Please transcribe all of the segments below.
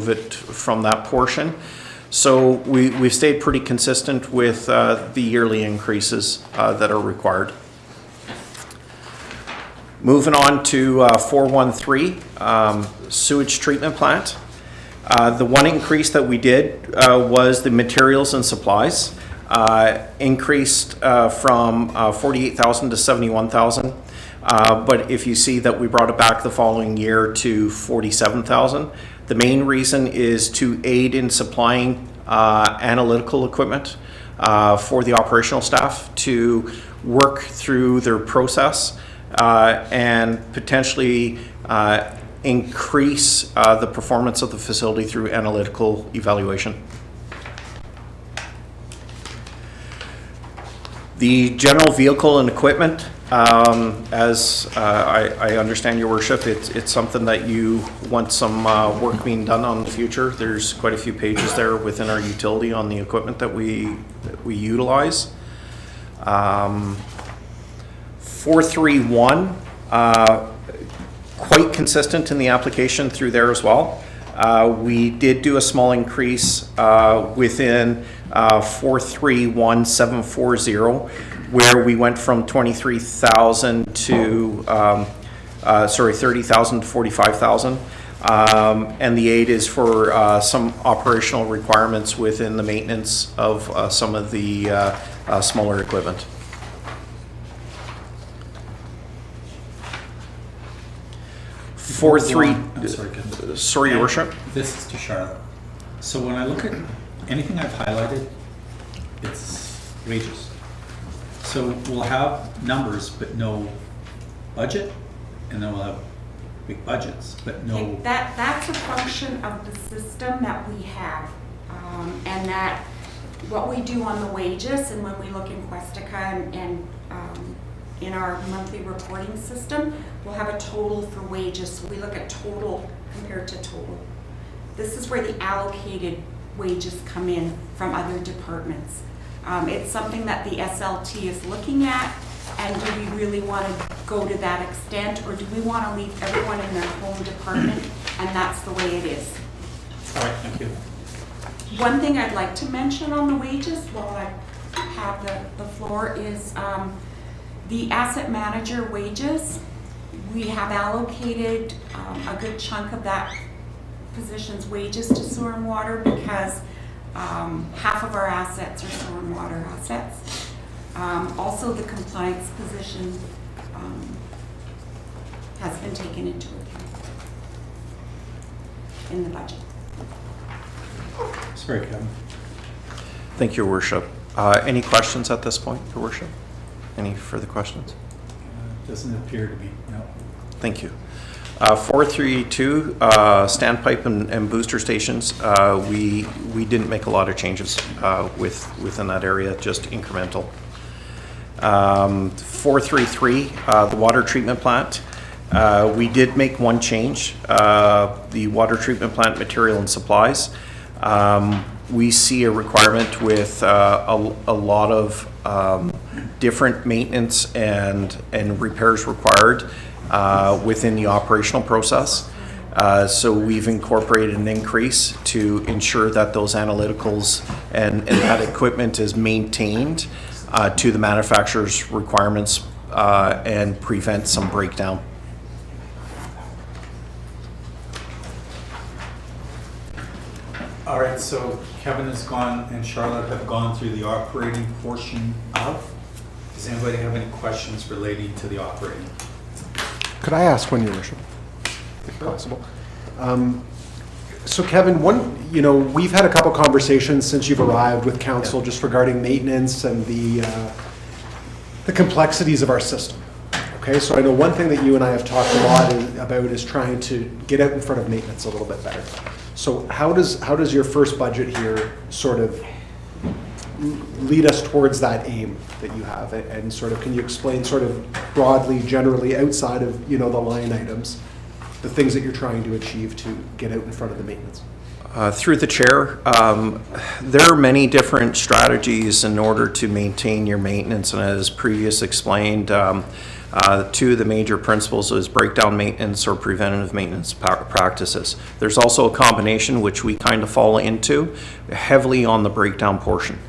remove it from that portion. So we've stayed pretty consistent with the yearly increases that are required. Moving on to 413, sewage treatment plant. The one increase that we did was the materials and supplies, increased from 48,000 to 71,000. But if you see that we brought it back the following year to 47,000, the main reason is to aid in supplying analytical equipment for the operational staff to work through their process and potentially increase the performance of the facility through analytical evaluation. The general vehicle and equipment, as I understand, Your Worship, it's something that you want some work being done on in the future. There's quite a few pages there within our utility on the equipment that we utilize. 431, quite consistent in the application through there as well. We did do a small increase within 431740, where we went from 23,000 to 30,000 to 45,000. And the aid is for some operational requirements within the maintenance of some of the smaller equipment. Sorry, Your Worship. This is to Charlotte. So when I look at anything I've highlighted, it's wages. So we'll have numbers, but no budget, and then we'll have big budgets, but no. That's a function of the system that we have, and that what we do on the wages, and when we look in Questica and in our monthly reporting system, we'll have a total for wages. So we look at total compared to total. This is where the allocated wages come in from other departments. It's something that the SLT is looking at, and do we really want to go to that extent, or do we want to leave everyone in their home department, and that's the way it is. All right, thank you. One thing I'd like to mention on the wages while I have the floor is the asset manager wages. We have allocated a good chunk of that position's wages to sewer and water because half of our assets are sewer and water assets. Also, the compliance position has been taken into account in the budget. Sorry, Kevin. Thank you, Your Worship. Any questions at this point, Your Worship? Any further questions? Doesn't appear to be, no. Thank you. 432, standpipe and booster stations. We didn't make a lot of changes within that area, just incremental. 433, the water treatment plant. We did make one change, the water treatment plant material and supplies. We see a requirement with a lot of different maintenance and repairs required within the operational process. So we've incorporated an increase to ensure that those analyticals and that equipment is maintained to the manufacturer's requirements and prevent some breakdown. All right, so Kevin has gone and Charlotte have gone through the operating portion of. Does anybody have any questions relating to the operating? Could I ask one, Your Worship, if possible? So Kevin, we've had a couple conversations since you've arrived with council just regarding maintenance and the complexities of our system. Okay, so I know one thing that you and I have talked a lot about is trying to get out in front of maintenance a little bit better. So how does your first budget here sort of lead us towards that aim that you have, and sort of can you explain sort of broadly, generally, outside of the line items, the things that you're trying to achieve to get out in front of the maintenance? Through the chair, there are many different strategies in order to maintain your maintenance, and as previous explained, Two of the major principles is breakdown maintenance or preventative maintenance practices. There's also a combination which we kind of fall into heavily on the breakdown portion.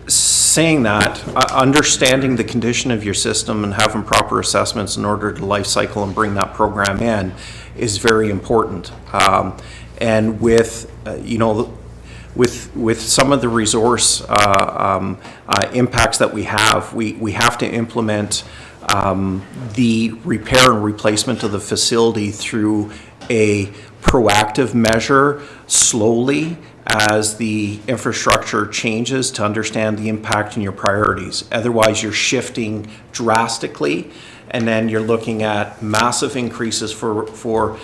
Saying that, understanding the condition of your system and having proper assessments in order to life cycle and bring that program in is very important. And with, with some of the resource impacts that we have to implement the repair and replacement of the facility through a proactive measure slowly as the infrastructure changes to understand the impact and your priorities. Otherwise, you're shifting drastically, and then you're looking at massive increases for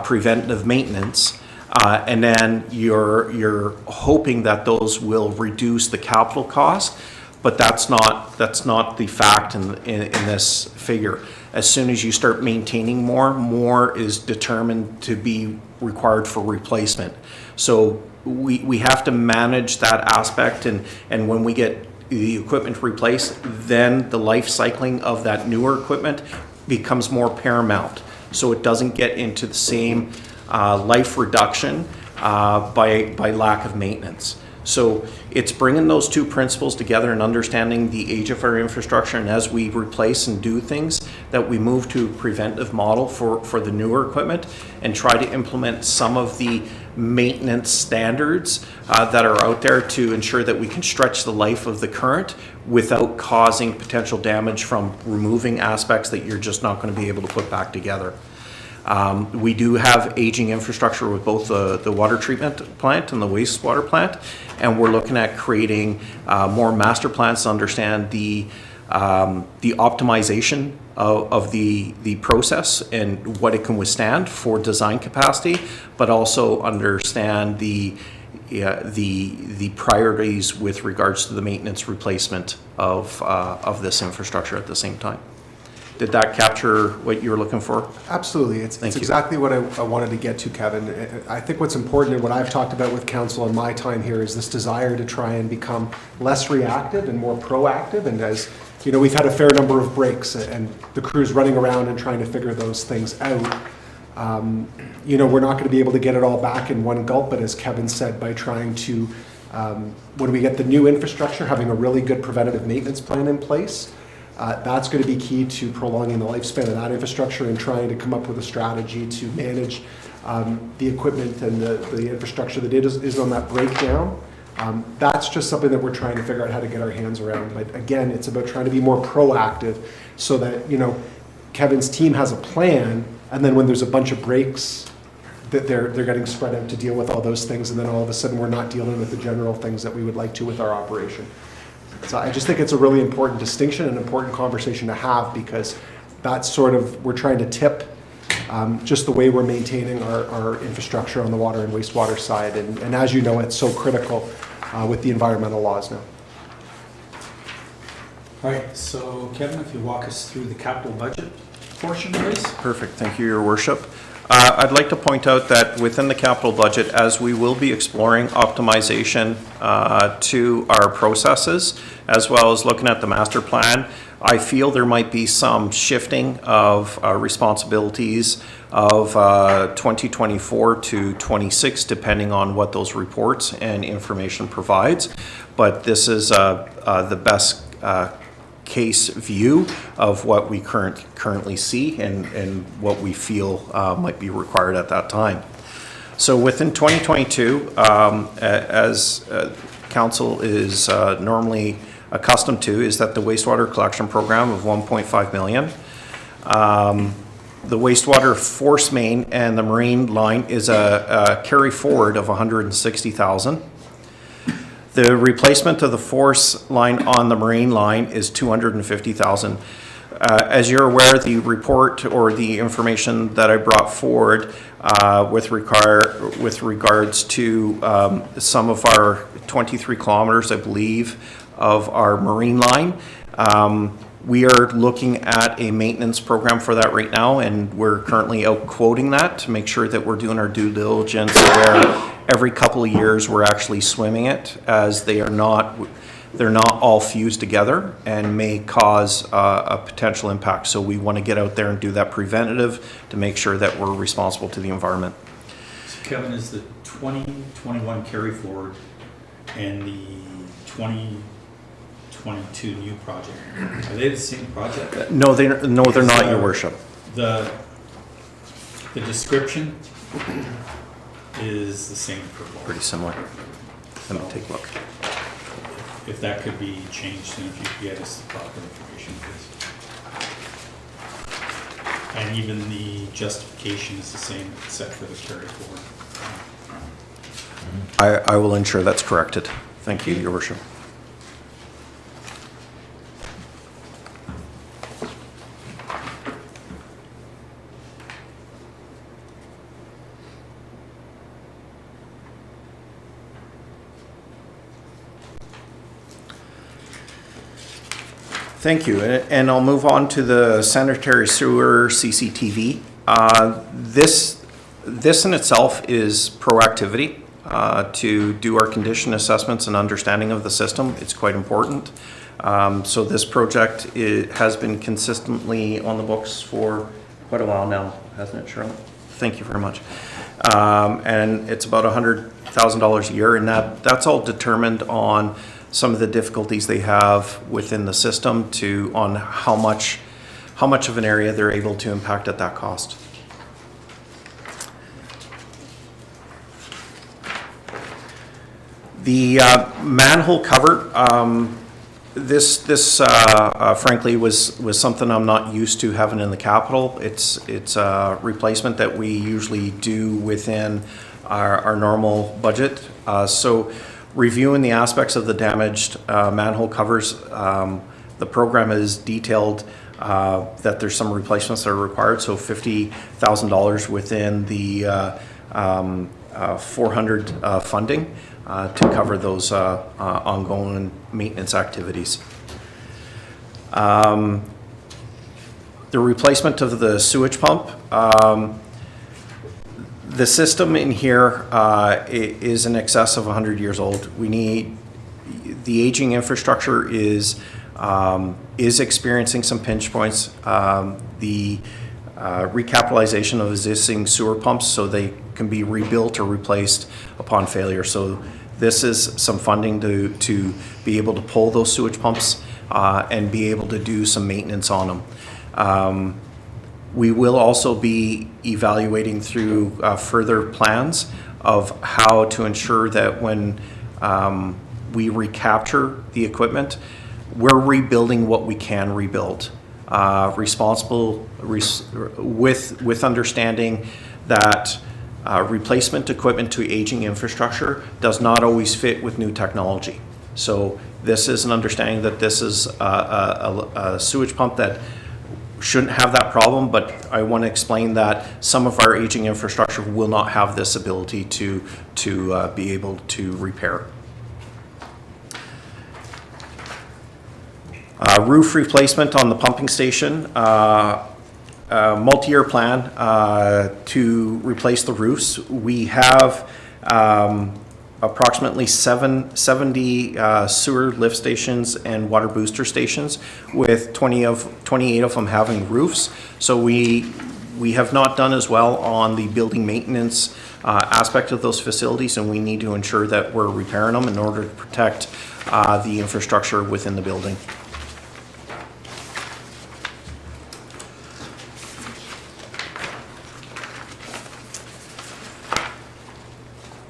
preventative maintenance. And then you're hoping that those will reduce the capital cost, but that's not the fact in this figure. As soon as you start maintaining more is determined to be required for replacement. So we have to manage that aspect, and when we get the equipment replaced, then the life cycling of that newer equipment becomes more paramount. So it doesn't get into the same life reduction by lack of maintenance. So it's bringing those two principles together and understanding the age of our infrastructure, and as we replace and do things, that we move to a preventive model for the newer equipment and try to implement some of the maintenance standards that are out there to ensure that we can stretch the life of the current without causing potential damage from removing aspects that you're just not going to be able to put back together. We do have aging infrastructure with both the water treatment plant and the wastewater plant, and we're looking at creating more master plans to understand the optimization of the process and what it can withstand for design capacity, but also understand the priorities with regards to the maintenance replacement of this infrastructure at the same time. Did that capture what you were looking for? Absolutely. It's exactly what I wanted to get to, Kevin. I think what's important and what I've talked about with council in my time here is this desire to try and become less reactive and more proactive. And as you know, we've had a fair number of breaks and the crew's running around and trying to figure those things out. We're not going to be able to get it all back in one gulp, but as Kevin said, by trying to, when we get the new infrastructure, having a really good preventative maintenance plan in place, that's going to be key to prolonging the lifespan of that infrastructure and trying to come up with a strategy to manage the equipment and the infrastructure that is on that breakdown. That's just something that we're trying to figure out how to get our hands around. But again, it's about trying to be more proactive so that, Kevin's team has a plan, and then when there's a bunch of breaks, that they're getting spread out to deal with all those things, and then all of a sudden we're not dealing with the general things that we would like to with our operation. So I just think it's a really important distinction and important conversation to have, because that's sort of, we're trying to tip just the way we're maintaining our infrastructure on the water and wastewater side. And as you know, it's so critical with the environmental laws now. All right, so Kevin, if you walk us through the capital budget portion, please. Perfect. Thank you, Your Worship. I'd like to point out that within the capital budget, as we will be exploring optimization to our processes, as well as looking at the master plan, I feel there might be some shifting of responsibilities of 2024 to 26, depending on what those reports and information provides. But this is the best case view of what we currently see and what we feel might be required at that time. So within 2022, as council is normally accustomed to, is that the wastewater collection program of 1.5 million. The wastewater force main and the marine line is a carry forward of 160,000. The replacement of the force line on the marine line is 250,000. As you're aware, the report or the information that I brought forward with regards to some of our 23 kilometers, I believe, of our marine line, we are looking at a maintenance program for that right now, and we're currently out quoting that to make sure that we're doing our due diligence where every couple of years we're actually swimming it, as they are not they're not all fused together and may cause a potential impact. So we want to get out there and do that preventative to make sure that we're responsible to the environment. So Kevin, is the 2021 carry forward and the 2022 new project, are they the same project? No, they're not, Your Worship. The description is the same for both. Pretty similar. Let me take a look. If that could be changed and if you could get us the proper information, please. And even the justification is the same except for the carry forward. I will ensure that's corrected. Thank you, Your Worship. Thank you, and I'll move on to the sanitary sewer CCTV. This in itself is proactivity to do our condition assessments and understanding of the system. It's quite important. So this project has been consistently on the books for quite a while now, hasn't it, Charlotte? Thank you very much. And it's about $100,000 a year, and that's all determined on some of the difficulties they have within the system on how much of an area they're able to impact at that cost. The manhole cover, this frankly was something I'm not used to having in the capital. It's a replacement that we usually do within our normal budget. So reviewing the aspects of the damaged manhole covers, the program is detailed that there's some replacements that are required. So $50,000 within the 400 funding to cover those ongoing maintenance activities. The replacement of the sewage pump. The system in here is in excess of 100 years old. The aging infrastructure is experiencing some pinch points. The recapitalization of existing sewer pumps so they can be rebuilt or replaced upon failure. So this is some funding to be able to pull those sewage pumps and be able to do some maintenance on them. We will also be evaluating through further plans of how to ensure that when we recapture the equipment, we're rebuilding what we can rebuild. With understanding that replacement equipment to aging infrastructure does not always fit with new technology. So this is an understanding that this is a sewage pump that shouldn't have that problem, but I want to explain that some of our aging infrastructure will not have this ability to be able to repair. Roof replacement on the pumping station, multi-year plan to replace the roofs. We have approximately 70 sewer lift stations and water booster stations, with 28 of them having roofs. So we have not done as well on the building maintenance aspect of those facilities, and we need to ensure that we're repairing them in order to protect the infrastructure within the building.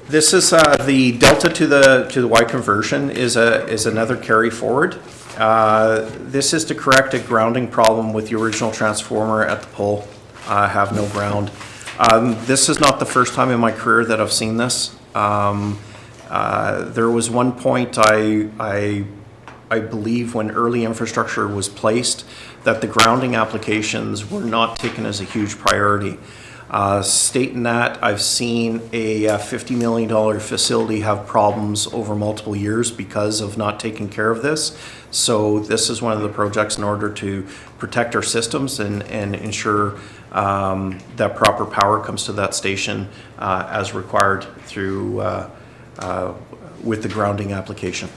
This is the delta to the Y conversion is another carry forward. This is to correct a grounding problem with the original transformer at the pole. Have no ground. This is not the first time in my career that I've seen this. There was one point I believe when early infrastructure was placed that the grounding applications were not taken as a huge priority. Stating that, I've seen a $50 million facility have problems over multiple years because of not taking care of this. So this is one of the projects in order to protect our systems and ensure that proper power comes to that station as required through with the grounding application.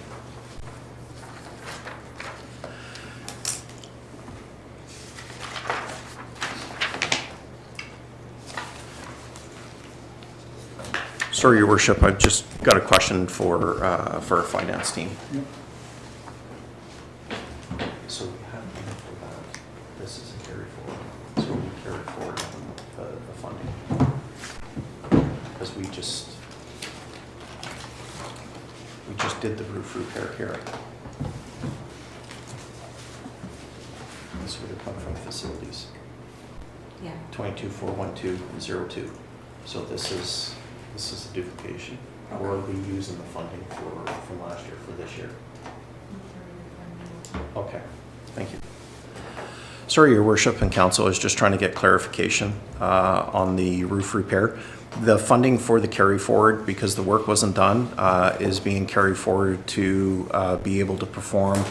Sorry, Your Worship, I've just got a question for our finance team. So we have money for that. This is a carry forward. So we carry forward the funding. Because we just did the roof repair here. This would have come from facilities. Yeah. 22,412,02. So this is a duplication. Or are we using the funding from last year for this year? Okay, thank you. Sorry, Your Worship and Council, I was just trying to get clarification on the roof repair. The funding for the carry forward, because the work wasn't done, is being carried forward to be able to perform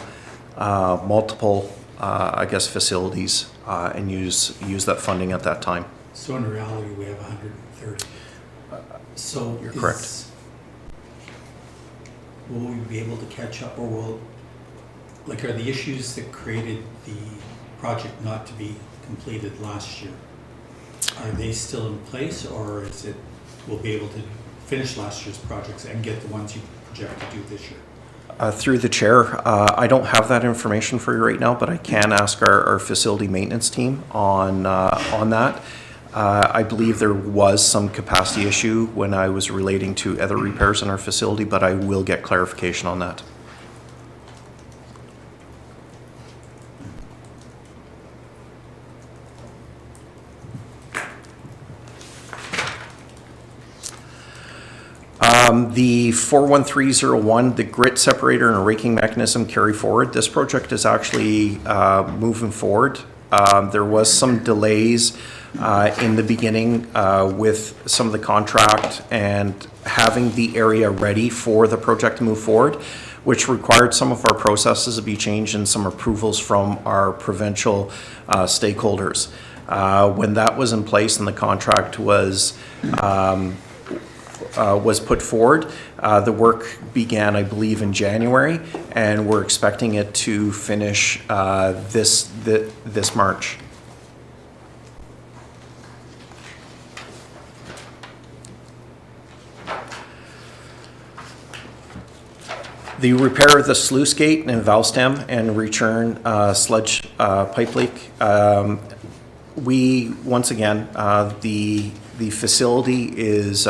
multiple, I guess, facilities and use that funding at that time. So in reality, we have 130. So You're correct. Will we be able to catch up, or are the issues that created the project not to be completed last year, are they still in place, or is it we'll be able to finish last year's projects and get the ones you project to do this year? Through the chair, I don't have that information for you right now, but I can ask our facility maintenance team on that. I believe there was some capacity issue when I was relating to other repairs in our facility, but I will get clarification on that. The 41301, the grit separator and raking mechanism carry forward. This project is actually moving forward. There was some delays in the beginning with some of the contract and having the area ready for the project to move forward, which required some of our processes to be changed and some approvals from our provincial stakeholders. When that was in place and the contract was put forward. The work began, I believe, in January, and we're expecting it to finish this March. The repair of the sluice gate and valve stem and return sludge pipe leak. We, once again, the facility is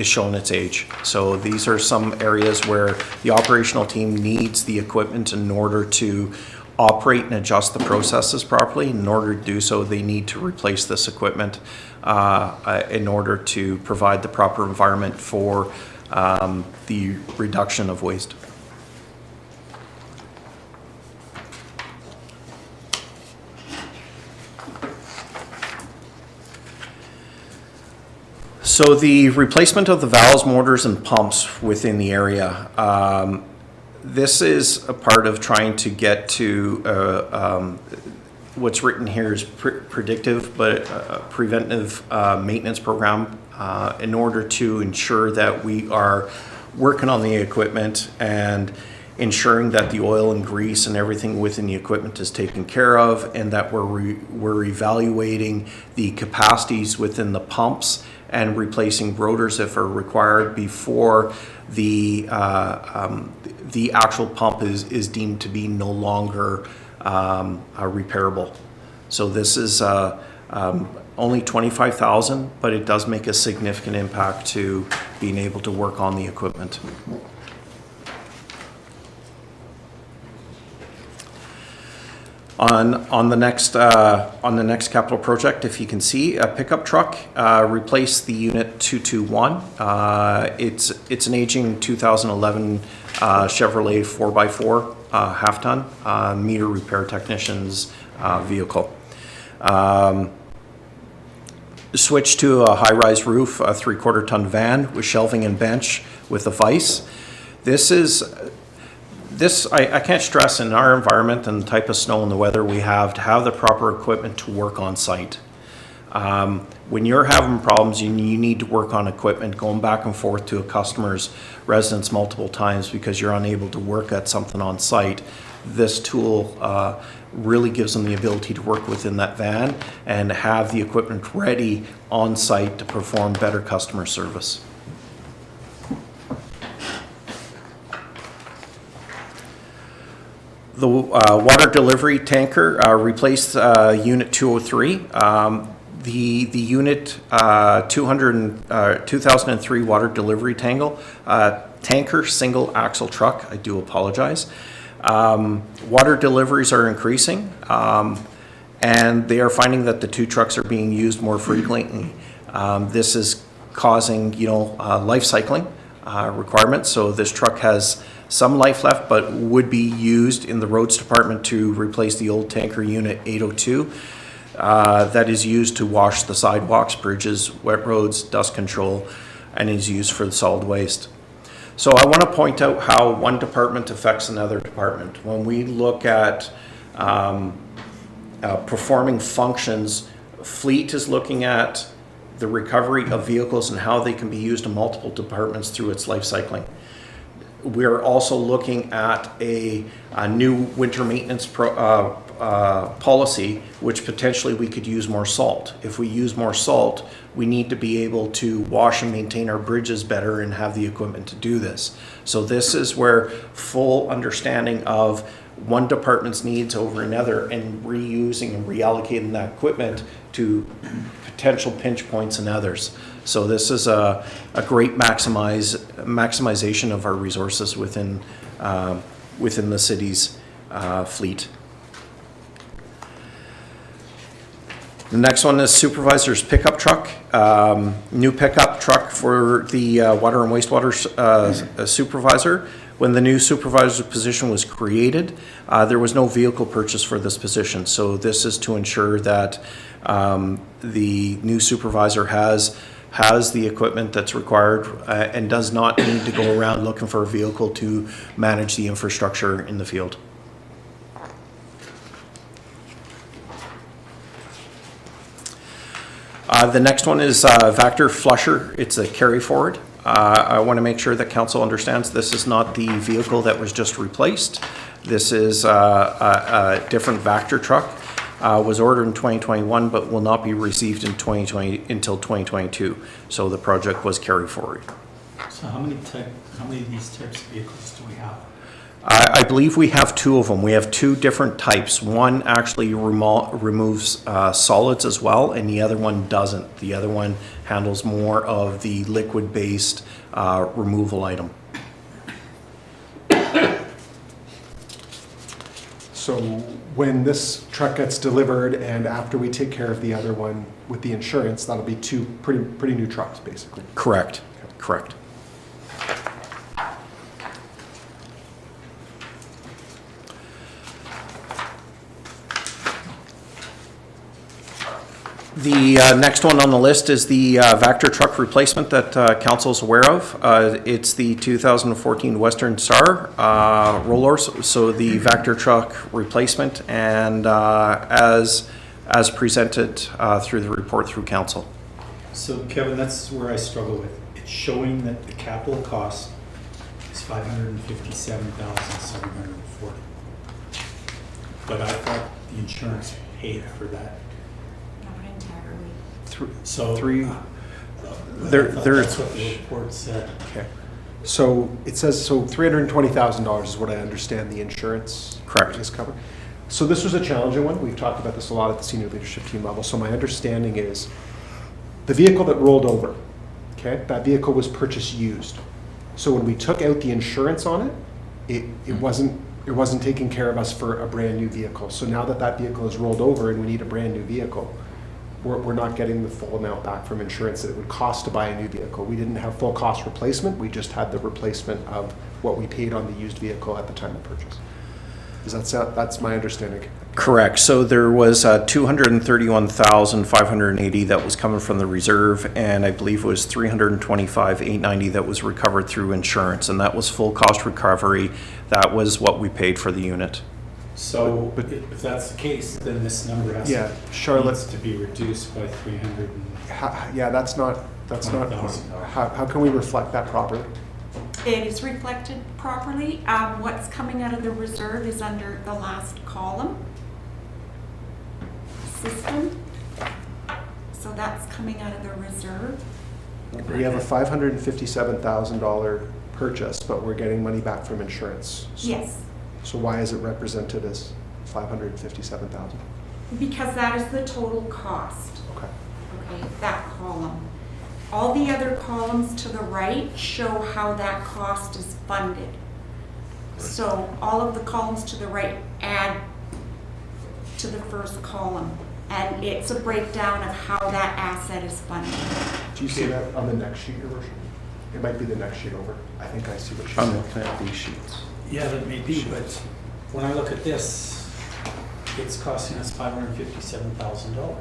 showing its age. So these are some areas where the operational team needs the equipment in order to operate and adjust the processes properly. In order to do so, they need to replace this equipment in order to provide the proper environment for the reduction of waste. So the replacement of the valves, motors, and pumps within the area. This is a part of trying to get to what's written here is predictive, but preventive maintenance program in order to ensure that we are working on the equipment and ensuring that the oil and grease and everything within the equipment is taken care of, and that we're evaluating the capacities within the pumps and replacing rotors if are required before the actual pump is deemed to be no longer repairable. So this is only $25,000, but it does make a significant impact to being able to work on the equipment. On the next capital project, if you can see, a pickup truck replaced the unit 221. It's an aging 2011 Chevrolet 4x4 half-ton meter repair technician's vehicle. Switched to a high-rise roof, a 3/4 ton van with shelving and bench with a vise. I can't stress in our environment and the type of snow and the weather we have to have the proper equipment to work on site. When you're having problems, you need to work on equipment going back and forth to a customer's residence multiple times because you're unable to work at something on site. This tool really gives them the ability to work within that van and have the equipment ready on site to perform better customer service. The water delivery tanker replaced Unit 203. The Unit 2003 water delivery tanker single axle truck, I do apologize. Water deliveries are increasing, and they are finding that the two trucks are being used more frequently. This is causing, life cycling requirements. So this truck has some life left, but would be used in the roads department to replace the old tanker Unit 802 that is used to wash the sidewalks, bridges, wet roads, dust control, and is used for the solid waste. So I want to point out how one department affects another department. When we look at performing functions, fleet is looking at the recovery of vehicles and how they can be used in multiple departments through its life cycling. We're also looking at a new winter maintenance policy, which potentially we could use more salt. If we use more salt, we need to be able to wash and maintain our bridges better and have the equipment to do this. So this is where full understanding of one department's needs over another and reusing and reallocating that equipment to potential pinch points in others. So this is a great maximization of our resources within the city's fleet. The next one is supervisor's pickup truck. New pickup truck for the water and wastewater supervisor. When the new supervisor position was created, there was no vehicle purchase for this position. So this is to ensure that the new supervisor has the equipment that's required and does not need to go around looking for a vehicle to manage the infrastructure in the field. The next one is Vector Flusher. It's a carry forward. I want to make sure that council understands this is not the vehicle that was just replaced. This is a different Vector truck. Was ordered in 2021, but will not be received in 2020 until 2022. So the project was carried forward. So how many of these types of vehicles do we have? I believe we have two of them. We have two different types. One actually removes solids as well, and the other one doesn't. The other one handles more of the liquid-based removal item. So when this truck gets delivered and after we take care of the other one with the insurance, that'll be two pretty new trucks, basically. Correct. Correct. The next one on the list is the Vector truck replacement that council's aware of. It's the 2014 Western Star rollers, so the Vector truck replacement, and as presented through the report through council. So Kevin, that's where I struggle with. It's showing that the capital cost is $557,740. But I thought the insurance paid for that. Not entirely. So There's that's what the report said. Okay. So it says, $320,000 is what I understand the insurance Correct. is covered. So this was a challenging one. We've talked about this a lot at the senior leadership team level. So my understanding is the vehicle that rolled over, okay, that vehicle was purchased used. So when we took out the insurance on it, it wasn't taking care of us for a brand new vehicle. So now that vehicle is rolled over and we need a brand new vehicle, we're not getting the full amount back from insurance that it would cost to buy a new vehicle. We didn't have full cost replacement. We just had the replacement of what we paid on the used vehicle at the time of purchase. That's my understanding. correct. So there was $231,580 that was coming from the reserve, and I believe it was $325,890 that was recovered through insurance, and that was full cost recovery. That was what we paid for the unit. So if that's the case, then this number needs to be reduced by 300. Yeah, that's not. $1,000. How can we reflect that properly? It is reflected properly. What's coming out of the reserve is under the last column. System. So that's coming out of the reserve. We have a $557,000 purchase, but we're getting money back from insurance. So- Yes. So why is it represented as 557,000? Because that is the total cost, Okay. okay, that column. All the other columns to the right show how that cost is funded. So all of the columns to the right add to the first column. And it's a breakdown of how that asset is funded. Do you see that on the next sheet, Your Worship? It might be the next sheet over. I think I see what she's I'm saying. looking at these sheets. Yeah, that may be, but when I look at this, it's costing us $557,000.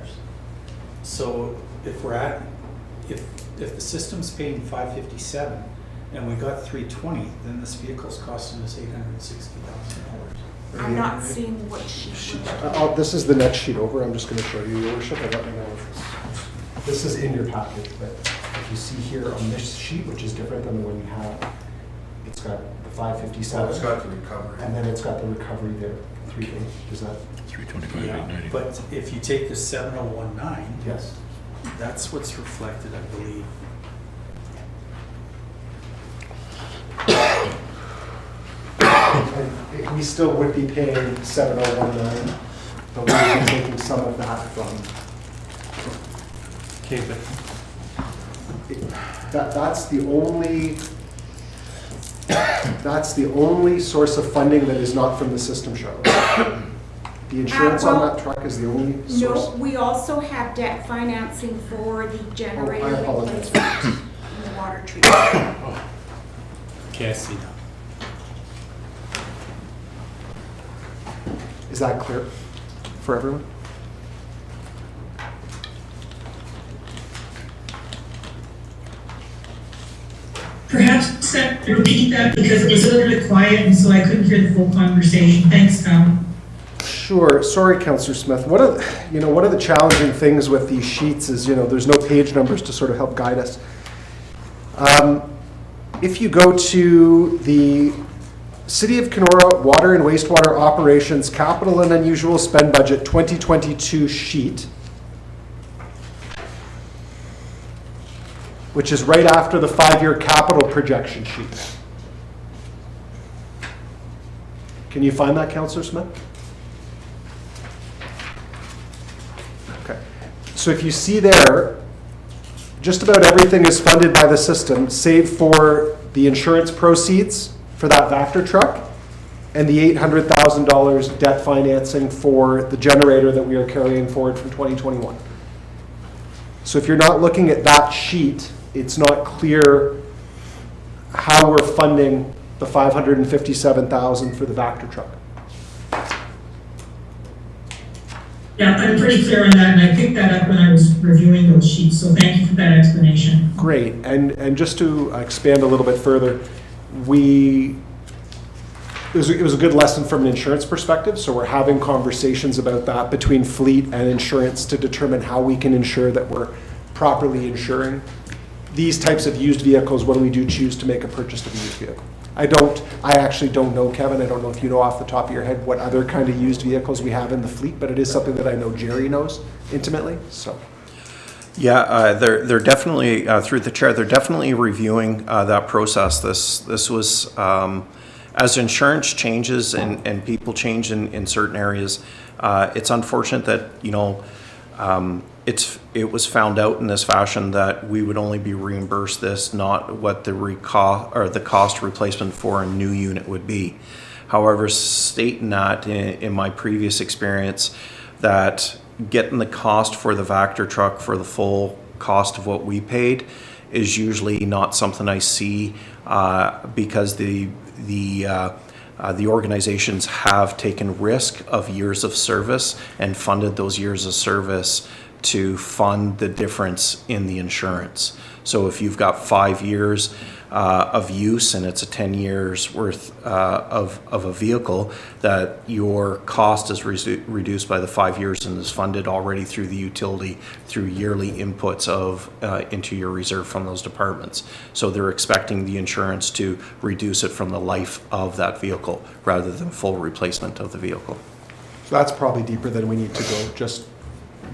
So if we're at, if the system's paying 557 and we got 320, then this vehicle's costing us $860,000. I'm not seeing what sheet. This is the next sheet over. I'm just going to show you, Your Worship. I don't know if this is in your package, but if you see here on this sheet, which is different than the one you have, it's got the 557. It's got the recovery. And then it's got the recovery there, 320. Is that? 325, Yeah, 890. but if you take the 7019, Yes. that's what's reflected, I believe. And we still would be paying 7019, but we would be taking some of that from, Okay, but that's the only source of funding that is not from the system, Charlotte. The insurance on that truck is the only source. No, we also have debt financing for the generator Oh, I apologize. replacement in the water treatment. okay, I see now. Is that clear for everyone? Perhaps repeat that because it was a little bit quiet and so I couldn't hear the full conversation. Thanks, Val. Sure. Sorry, Councillor Smith. One of the challenging things with these sheets is, there's no page numbers to sort of help guide us. If you go to the City of Kenora Water and Wastewater Operations Capital and Unusual Spend Budget 2022 sheet, which is right after the 5-year capital projection sheet. Can you find that, Councillor Smith? Okay. So if you see there, just about everything is funded by the system, save for the insurance proceeds for that Vector truck and the $800,000 debt financing for the generator that we are carrying forward from 2021. So if you're not looking at that sheet, it's not clear how we're funding the $557,000 for the Vector truck. Yeah, I'm pretty clear on that and I picked that up when I was reviewing those sheets, so thank you for that explanation. Great, and just to expand a little bit further, it was a good lesson from an insurance perspective, so we're having conversations about that between fleet and insurance to determine how we can ensure that we're properly insuring these types of used vehicles when we do choose to make a purchase of a used vehicle. I actually don't know, Kevin, I don't know if you know off the top of your head what other kind of used vehicles we have in the fleet, but it is something that I know Jerry knows intimately, so. Yeah, they're definitely, through the chair, they're definitely reviewing that process. This was, as insurance changes and people change in certain areas, it's unfortunate that, it was found out in this fashion that we would only be reimbursed this, not what the cost replacement for a new unit would be. However, stating that in my previous experience, that getting the cost for the Vector truck for the full cost of what we paid is usually not something I see because the organizations have taken risk of years of service and funded those years of service to fund the difference in the insurance. So if you've got 5 years of use and it's a 10 years worth of a vehicle, that your cost is reduced by the 5 years and is funded already through the utility through yearly inputs into your reserve from those departments. So they're expecting the insurance to reduce it from the life of that vehicle rather than full replacement of the vehicle. So that's probably deeper than we need to go, just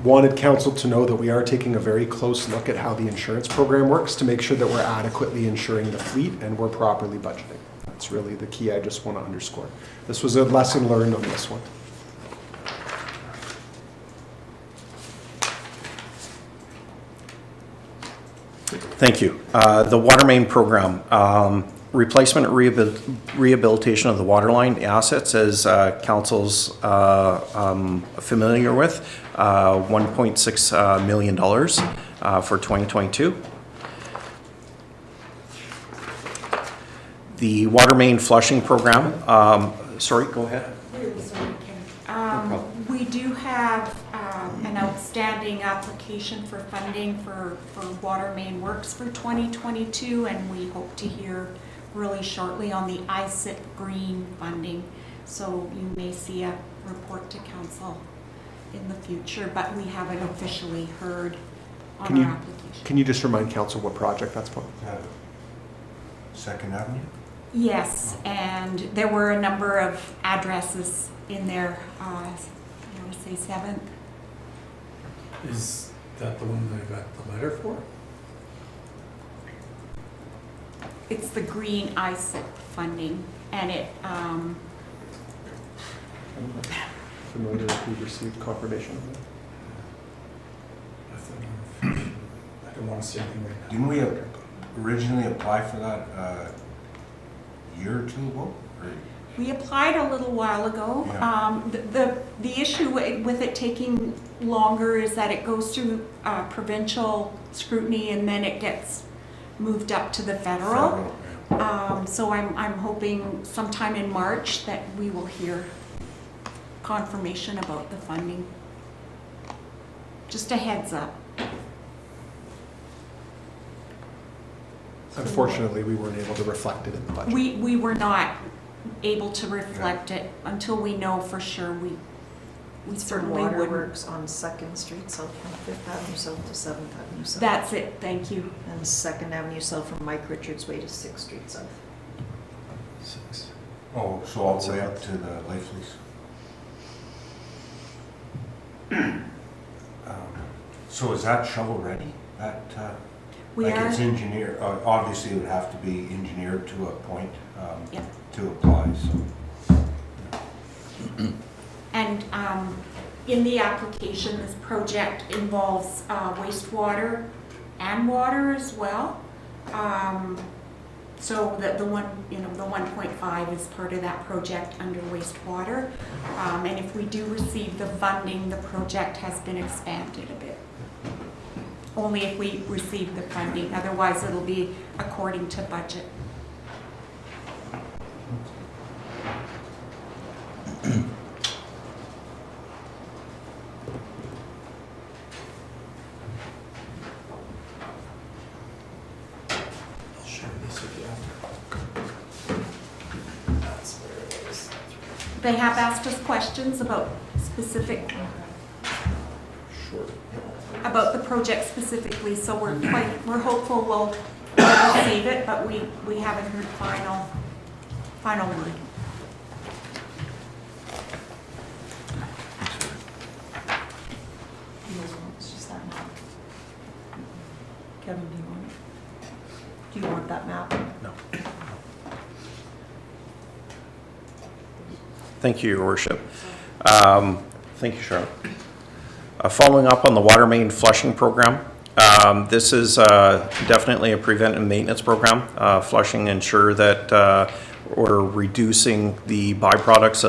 wanted council to know that we are taking a very close look at how the insurance program works to make sure that we're adequately insuring the fleet and we're properly budgeting. That's really the key I just want to underscore. This was a lesson learned on this one. Thank you. The water main program, replacement and rehabilitation of the water line assets, as council's familiar with, $1.6 million for 2022. The water main flushing program, sorry, go ahead. Really sorry, Ken. We do have an outstanding application for funding for water main works for 2022, and we hope to hear really shortly on the ISIP green funding. So you may see a report to council in the future, but we haven't officially heard on Can our you- application. Can you just remind council what project that's for? Second Avenue? Yes, and there were a number of addresses in there, I want to say 7th. Is that the one that I got the letter for? It's the green ISIP funding, and it, Familiar if we received confirmation of that? I don't want to say anything right now. Didn't we originally apply for that a year or two ago? Or- we applied a little while ago. Yeah. The issue with it taking longer is that it goes through provincial scrutiny and then it gets moved up to the federal. yeah. So I'm hoping sometime in March that we will hear confirmation about the funding. Just a heads up. Unfortunately, we weren't able to reflect it in the budget. We were not able to reflect it until we know for sure. We For certainly wouldn't. waterworks on 2nd Street south from 5th Avenue south to 7th Avenue south. That's it, thank you. And 2nd Avenue south from Mike Richards Way to 6th Street south. Oh, so all the way up to the life lease. So is that shovel ready? That, We like are, it's engineered, obviously it would have to be engineered to a point yeah. to apply, so. And in the application, this project involves wastewater and water as well. So that the 1.5 is part of that project under wastewater. And if we do receive the funding, the project has been expanded a bit. Only if we receive the funding, otherwise it'll be according to budget. I'll share this with you after. That's where it is. They have asked us questions about specific, Sure. about the project specifically, so we're hopeful we'll receive it, but we haven't heard final word. It's just that map. Kevin, do you want that map? No. Thank you, Your Worship. Thank you, Charlotte. Following up on the water main flushing program, this is definitely a preventive maintenance program. Flushing ensure that we're reducing the byproducts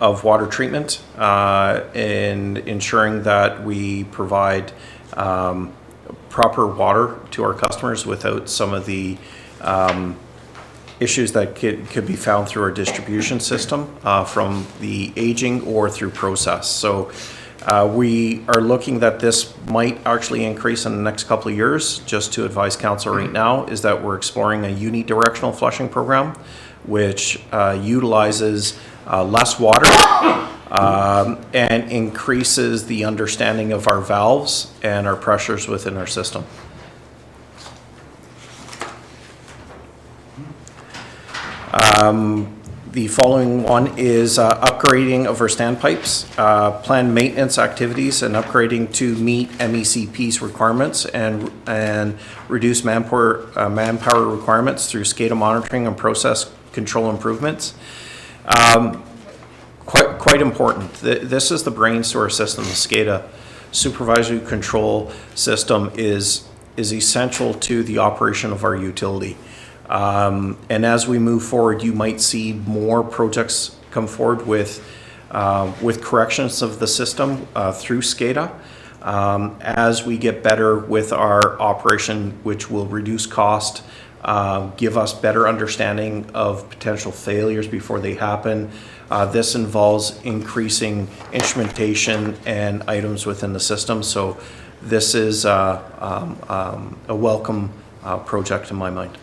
of water treatment and ensuring that we provide proper water to our customers without some of the issues that could be found through our distribution system from the aging or through process. So we are looking that this might actually increase in the next couple of years. Just to advise council right now is that we're exploring a unidirectional flushing program, which utilizes less water and increases the understanding of our valves and our pressures within our system. The following one is upgrading of our standpipes, planned maintenance activities and upgrading to meet MECP's requirements and reduce manpower requirements through SCADA monitoring and process control improvements. Quite important. This is the brains to our system. The SCADA supervisory control system is essential to the operation of our utility. And as we move forward, you might see more projects come forward with corrections of the system through SCADA as we get better with our operation, which will reduce cost, give us better understanding of potential failures before they happen. This involves increasing instrumentation and items within the system. So this is a welcome project in my mind.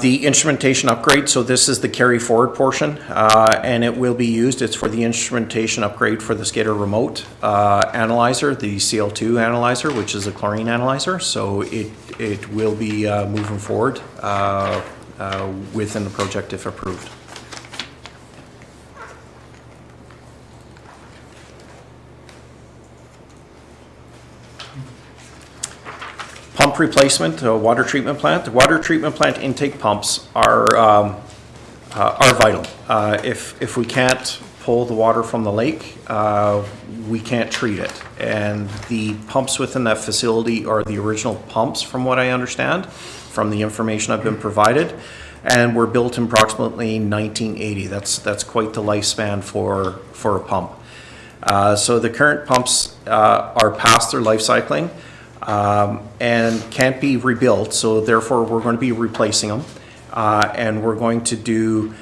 The instrumentation upgrade, so this is the carry forward portion, and it will be used. It's for the instrumentation upgrade for the SCADA remote analyzer, the CL2 analyzer, which is a chlorine analyzer. So it will be moving forward within the project if approved. Pump replacement, water treatment plant. The water treatment plant intake pumps are vital. If we can't pull the water from the lake, we can't treat it. And the pumps within that facility are the original pumps, from what I understand, from the information I've been provided, and were built in approximately 1980. That's quite the lifespan for a pump. So the current pumps are past their life cycling. And can't be rebuilt, so therefore we're going to be replacing them, and we're going to do.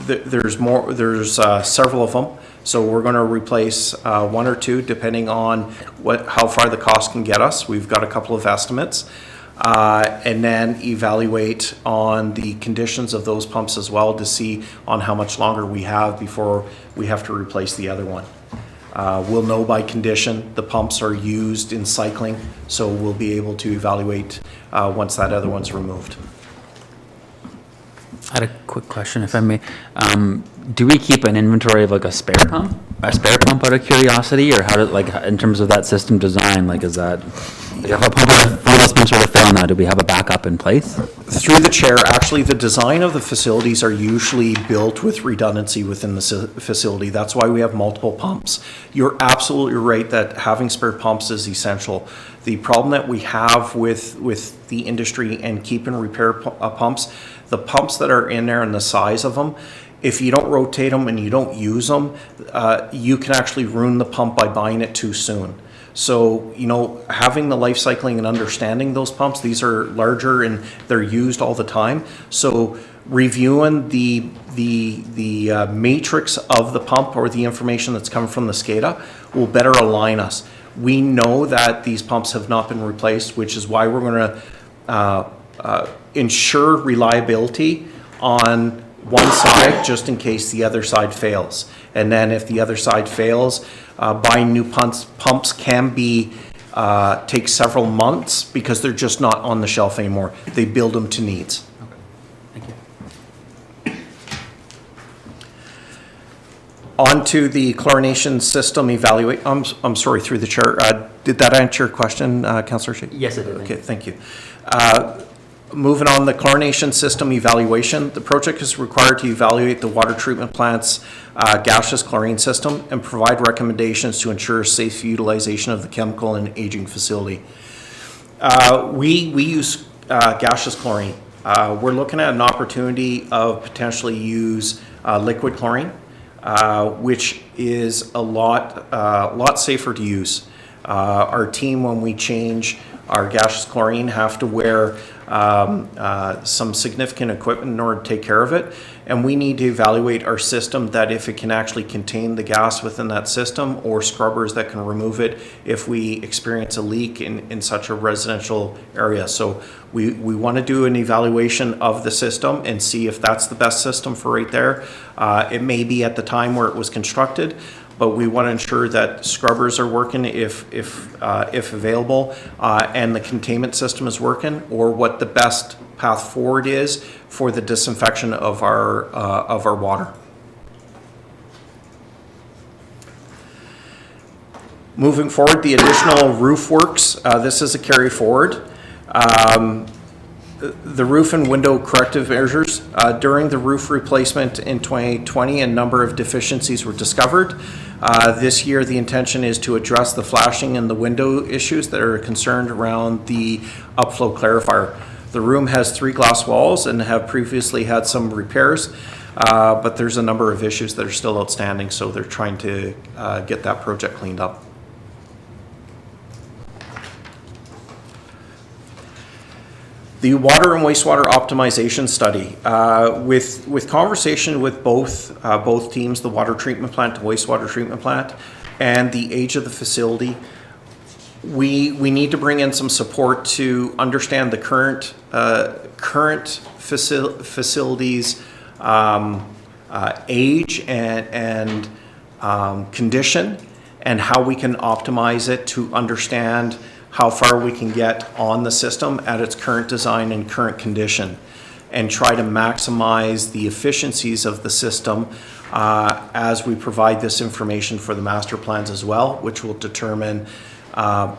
There's several of them, so we're going to replace one or two depending on how far the cost can get us. We've got a couple of estimates, and then evaluate on the conditions of those pumps as well to see on how much longer we have before we have to replace the other one. We'll know by condition. The pumps are used in cycling, so we'll be able to evaluate once that other one's removed. I had a quick question, if I may. Do we keep an inventory of like a spare pump out of curiosity, or how in terms of that system design, like is that, like if a pump has been sort of fail now, do we have a backup in place? Through the chair, actually, the design of the facilities are usually built with redundancy within the facility. That's why we have multiple pumps. You're absolutely right that having spare pumps is essential. The problem that we have with the industry and keep and repair pumps, the pumps that are in there and the size of them, if you don't rotate them and you don't use them, you can actually ruin the pump by buying it too soon. So, having the life cycling and understanding those pumps, these are larger and they're used all the time. So reviewing the matrix of the pump or the information that's coming from the SCADA will better align us. We know that these pumps have not been replaced, which is why we're going to ensure reliability on one side just in case the other side fails. And then if the other side fails, buying new pumps can be take several months because they're just not on the shelf anymore. They build them to needs. Thank you. On to the chlorination system evaluate. I'm sorry, through the chair. Did that answer your question, Councillor Shea? Yes, it did. Okay, thank you. Moving on, the chlorination system evaluation. The project is required to evaluate the water treatment plant's gaseous chlorine system and provide recommendations to ensure safe utilization of the chemical and aging facility. We use gaseous chlorine. We're looking at an opportunity of potentially use liquid chlorine, which is a lot safer to use. Our team, when we change our gaseous chlorine, have to wear some significant equipment in order to take care of it. And we need to evaluate our system, that if it can actually contain the gas within that system, or scrubbers that can remove it if we experience a leak in such a residential area. So we want to do an evaluation of the system and see if that's the best system for right there. It may be at the time where it was constructed, but we want to ensure that scrubbers are working if available, and the containment system is working, or what the best path forward is for the disinfection of our water. Moving forward, the additional roof works. This is a carry forward. The roof and window corrective measures. During the roof replacement in 2020, a number of deficiencies were discovered. This year, the intention is to address the flashing and the window issues that are concerned around the upflow clarifier. The room has 3 glass walls and have previously had some repairs, but there's a number of issues that are still outstanding, so they're trying to get that project cleaned up. The water and wastewater optimization study, with conversation with both teams, the water treatment plant and wastewater treatment plant, and the age of the facility, we need to bring in some support to understand the current facilities age and condition, and how we can optimize it to understand how far we can get on the system at its current design and current condition, and try to maximize the efficiencies of the system as we provide this information for the master plans as well, which will determine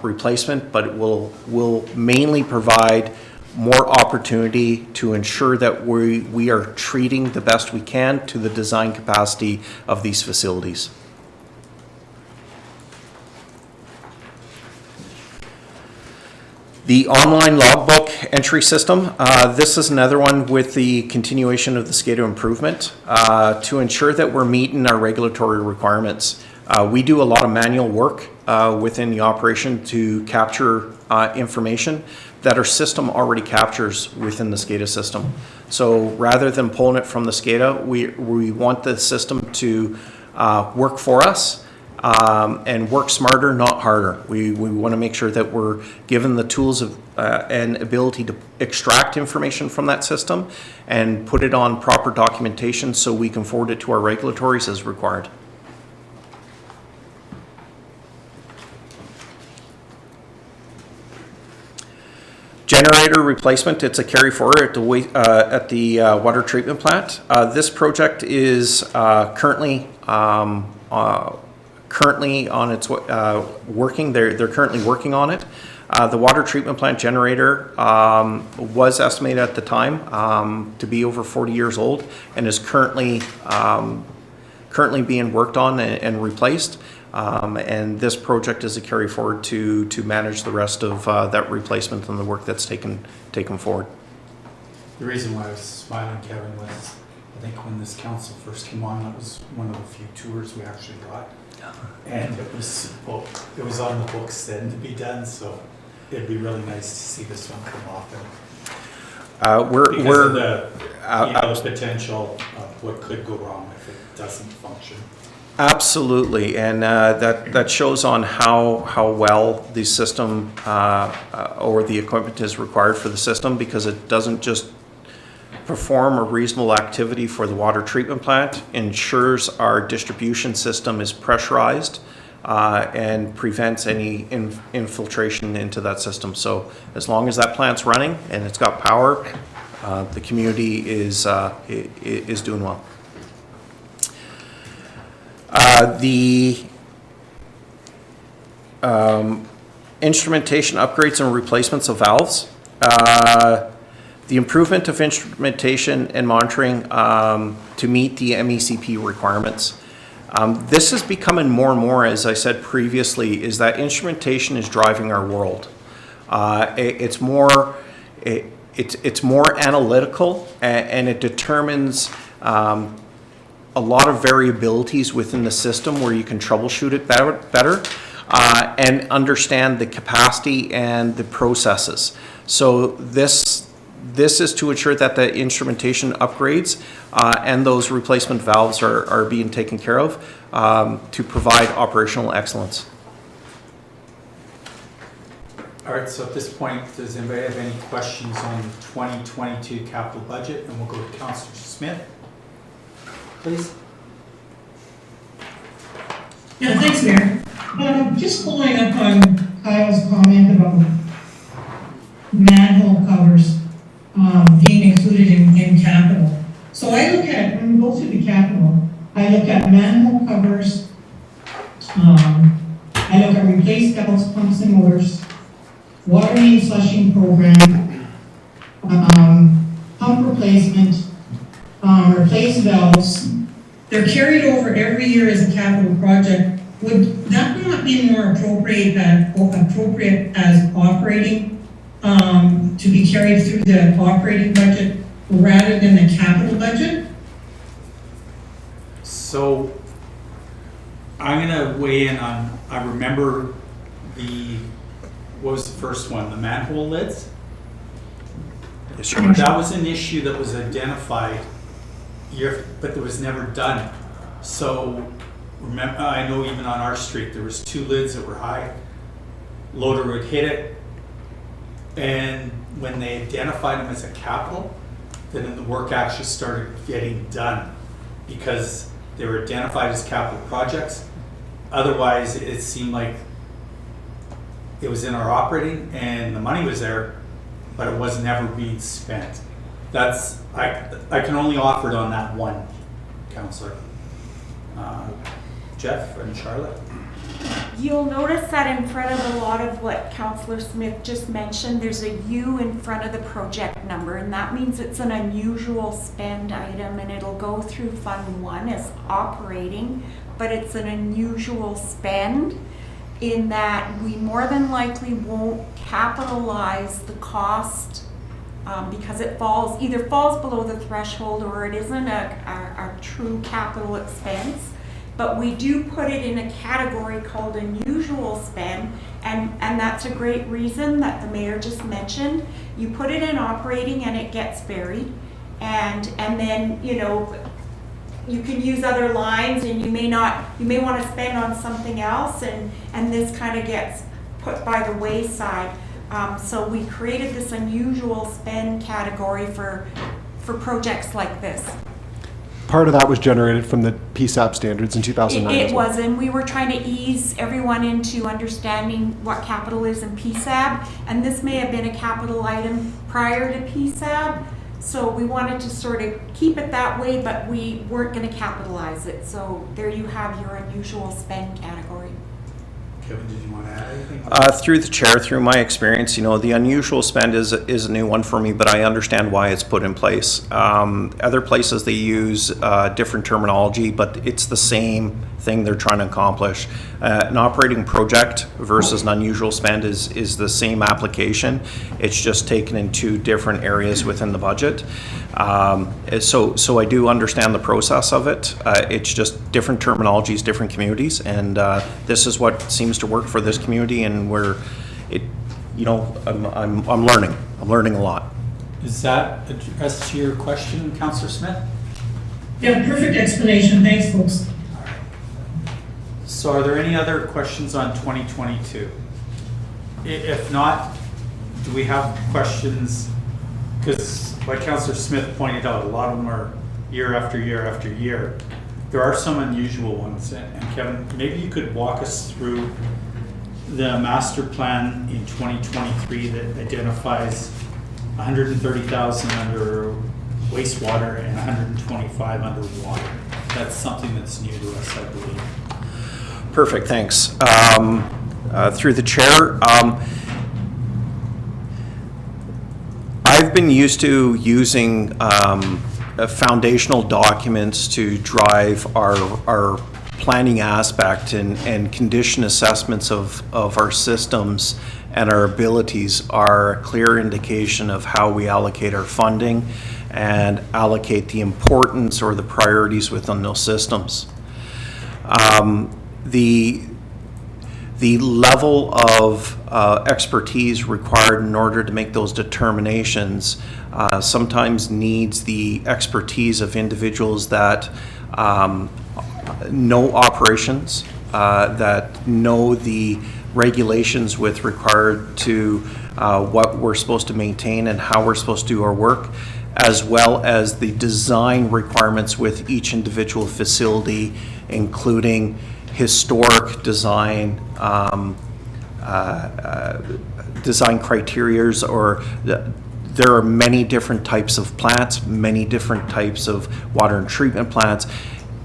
replacement, but it will mainly provide more opportunity to ensure that we are treating the best we can to the design capacity of these facilities. The online logbook entry system, this is another one with the continuation of the SCADA improvement to ensure that we're meeting our regulatory requirements. We do a lot of manual work within the operation to capture information that our system already captures within the SCADA system. So rather than pulling it from the SCADA, we want the system to work for us. And work smarter, not harder. We want to make sure that we're given the tools and ability to extract information from that system and put it on proper documentation so we can forward it to our regulatories as required. Generator replacement, it's a carry forward at the water treatment plant. This project is currently on its working. They're currently working on it. The water treatment plant generator was estimated at the time to be over 40 years old, and is currently being worked on and replaced. And this project is a carry forward to manage the rest of that replacement and the work that's taken forward. The reason why I was smiling, Kevin, was I think when this council first came on, that was one of the few tours we actually got. And it was on the books then to be done, so it'd be really nice to see this one come off. Because of the potential of what could go wrong if it doesn't function. Absolutely, and that shows on how well the system or the equipment is required for the system, because it doesn't just perform a reasonable activity for the water treatment plant, ensures our distribution system is pressurized and prevents any infiltration into that system. So as long as that plant's running and it's got power, the community is doing well. The instrumentation upgrades and replacements of valves. The improvement of instrumentation and monitoring to meet the MECP requirements. This is becoming more and more, as I said previously, is that instrumentation is driving our world. It's more analytical, and it determines a lot of variabilities within the system where you can troubleshoot it better. and understand the capacity and the processes. So this is to ensure that the instrumentation upgrades and those replacement valves are being taken care of to provide operational excellence. All right, so at this point, does anybody have any questions on 2022 capital budget? And we'll go to Councillor Smith, please. Yeah, thanks, Mayor. Just following up on Kyle's comment about manhole covers being included in capital. So I look at, when we go through the capital, I look at manhole covers, I look at replaced valves, pumps and motors, water main flushing program, pump replacement, replace valves. They're carried over every year as a capital project. Would that not be more appropriate as operating, to be carried through the operating budget rather than the capital budget? So I'm gonna weigh in on, I remember what was the first one? The manhole lids? Yes, Your Worship. That was an issue that was identified but it was never done. So remember, I know even on our street, there was 2 lids that were high. Loader would hit it. And when they identified them as a capital, then the work actually started getting done because they were identified as capital projects. Otherwise, it seemed like it was in our operating and the money was there, but it was never being spent. That's, I can only offer it on that one, Councillor. Jeff and Charlotte? You'll notice that in front of a lot of what Councillor Smith just mentioned, there's a U in front of the project number, and that means it's an unusual spend item, and it'll go through Fund 1 as operating, but it's an unusual spend in that we more than likely won't capitalize the cost because it either falls below the threshold or it isn't a true capital expense. But we do put it in a category called unusual spend, and that's a great reason that the mayor just mentioned. You put it in operating and it gets buried, and then you can use other lines, and you may want to spend on something else, and this kind of gets put by the wayside. So we created this unusual spend category for projects like this. Part of that was generated from the PSAP standards in 2009. It was, and we were trying to ease everyone into understanding what capital is in PSAB, and this may have been a capital item prior to PSAB, so we wanted to sort of keep it that way, but we weren't going to capitalize it. So there you have your unusual spend category. Kevin, did you want to add anything? Through the chair, through my experience, the unusual spend is a new one for me, but I understand why it's put in place. Other places they use different terminology, but it's the same thing they're trying to accomplish. An operating project versus an unusual spend is the same application. It's just taken in 2 different areas within the budget. So I do understand the process of it. It's just different terminologies, different communities, and this is what seems to work for this community, and I'm learning. I'm learning a lot. Is that addressed to your question, Councillor Smith? Yeah, perfect explanation. Thanks, folks. So are there any other questions on 2022? If not, do we have questions? Because like Councillor Smith pointed out, a lot of them are year after year after year. There are some unusual ones. And Kevin, maybe you could walk us through the master plan in 2023 that identifies 130,000 under wastewater and 125 under water. That's something that's new to us, I believe. Perfect, thanks. Through the chair, I've been used to using foundational documents to drive our planning aspect and condition assessments of our systems, and our abilities are a clear indication of how we allocate our funding and allocate the importance or the priorities within those systems. the level of expertise required in order to make those determinations sometimes needs the expertise of individuals that know operations, that know the regulations with regard to what we're supposed to maintain and how we're supposed to do our work, as well as the design requirements with each individual facility, including historic design, design criterias, or there are many different types of plants, many different types of water and treatment plants,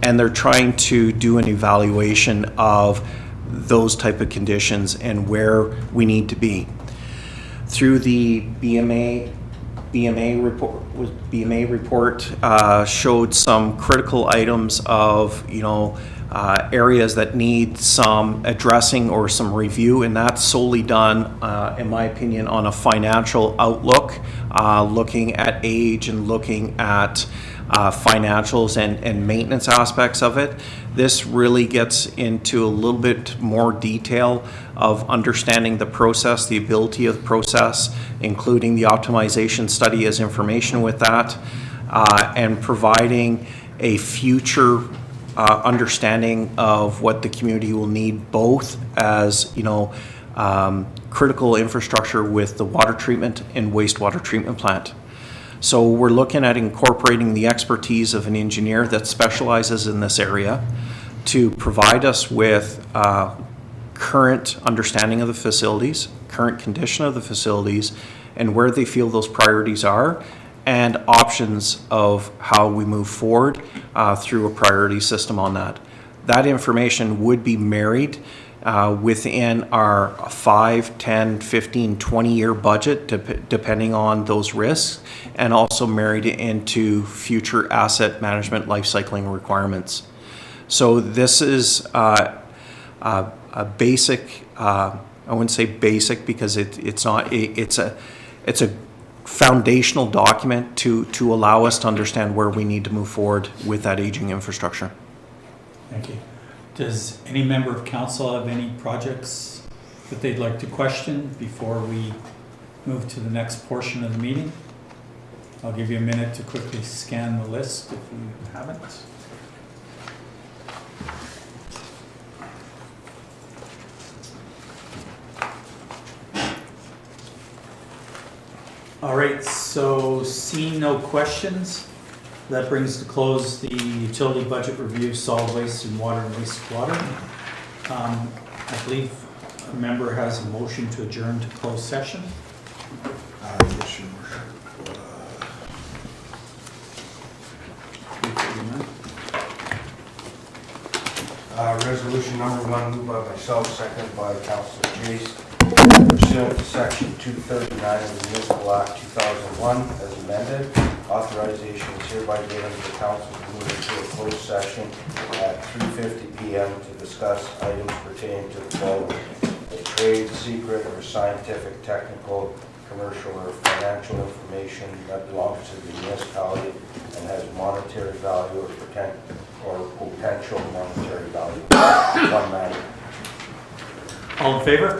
and they're trying to do an evaluation of those type of conditions and where we need to be. Through the BMA report showed some critical items of, areas that need some addressing or some review, and that's solely done, in my opinion, on a financial outlook, looking at age and looking at financials and maintenance aspects of it. This really gets into a little bit more detail of understanding the process, the ability of the process, including the optimization study as information with that, and providing a future understanding of what the community will need, both as, critical infrastructure with the water treatment and wastewater treatment plant. So we're looking at incorporating the expertise of an engineer that specializes in this area to provide us with current understanding of the facilities, current condition of the facilities, and where they feel those priorities are, and options of how we move forward through a priority system on that. That information would be married within our 5, 10, 15, 20-year budget, depending on those risks, and also married into future asset management life cycling requirements. So this is a basic, I wouldn't say basic because it's not, it's a foundational document to allow us to understand where we need to move forward with that aging infrastructure. Thank you. Does any member of council have any projects that they'd like to question before we move to the next portion of the meeting? I'll give you a minute to quickly scan the list if you haven't. All right, so seeing no questions, that brings to close the utility budget review, solid waste and water and wastewater. I believe a member has a motion to adjourn to closed session. Yes, Your Worship. Resolution number 1, moved by myself, seconded by Councilor Chase. Pursuant to Section 239 of the Municipal Act 2001 as amended, authorization is hereby given to the council to move into a closed session at 3:50 p.m. to discuss items pertaining to the following: a trade secret or scientific, technical, commercial, or financial information that belongs to the municipality and has monetary value or potential monetary value. One matter. All in favor?